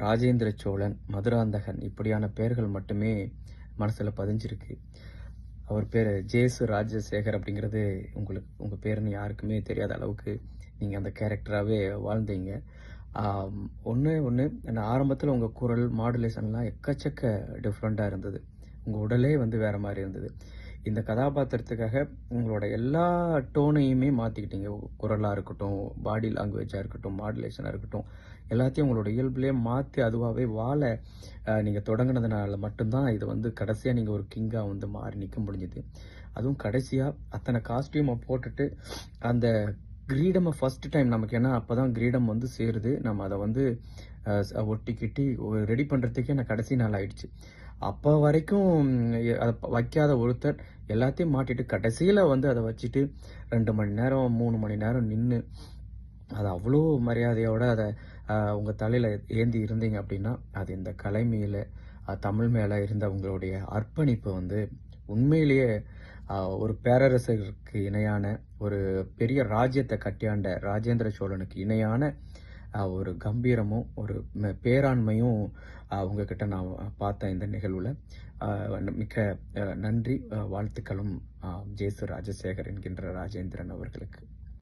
ராஜேந்திர சோழன், மதுராந்தகன் இப்படியான பெயர்கள் மட்டுமே மனசுல பதிஞ்சிருக்கு. அவர் பேரு ஜேசு ராஜசேகர் அப்படிங்கிறது உங்க பேருன்னு யாருக்குமே தெரியாத அளவுக்கு நீங்க அந்த கேரக்டராவே வாழ்ந்தீங்க. ஒண்ணே ஒண்ணு, நான் ஆரம்பத்துல உங்க குரல் மாடுலேஷன்லாம் எக்கச்சக்க டிஃப்ரெண்டா இருந்தது. உங்க உடலே வந்து வேற மாரி இருந்தது. இந்த கதாபாத்திரத்துக்காக உங்களோட எல்லா டோனையுமே மாத்திக்கிட்டீங்க. குரலா இருக்கட்டும், பாடி லாங்குவேஜா இருக்கட்டும், மாடுலேஷனா இருக்கட்டும், எல்லாத்தையும் உங்களோட இயல்புலயே மாத்தி அதுவாவே வாழ நீங்க தொடங்குனதுனால மட்டும்தான் இது வந்து கடைசியா நீங்க ஒரு கிங்கா வந்து மாறி நிக்க முடிஞ்சது. அதுவும் கடைசியா அத்தனை காஸ்டியூம போட்டுட்டு அந்த கிரீடம ஃபர்ஸ்ட் டைம் நமக்கு, ஏன்னா அப்பதான் கிரீடம் வந்து சேருது. நம்ம அத வந்து ஒட்டிக்கிட்டி ரெடி பண்றதுக்கே நான் கடைசி நாள் ஆயிடுச்சு. அப்ப வரைக்கும் அத வைக்காத ஒருத்தர் எல்லாத்தையும் மாட்டிட்டு கடைசியில வந்து அத வச்சுட்டு 2 மணி நேரம், 3 மணி நேரம் நின்னு அத அவ்ளோ மரியாதையோட அத உங்க தலையில ஏந்தி இருந்தீங்க அப்படின்னா, அது இந்த கலை மேல, தமிழ் மேல இருந்த உங்களுடைய அர்ப்பணிப்பு வந்து உண்மையிலேயே ஒரு பேரரசருக்கு இணையான, ஒரு பெரிய ராஜ்யத்த கட்டியாண்ட ராஜேந்திர சோழனுக்கு இணையான ஒரு கம்பீரமும், ஒரு பேராண்மையும் உங்ககிட்ட நான் பார்த்தேன் இந்த நிகழ்வுல. மிக்க நன்றி, வாழ்த்துக்களும் ஜேசு ராஜசேகர் என்கின்ற ராஜேந்திரன் அவர்களுக்கு.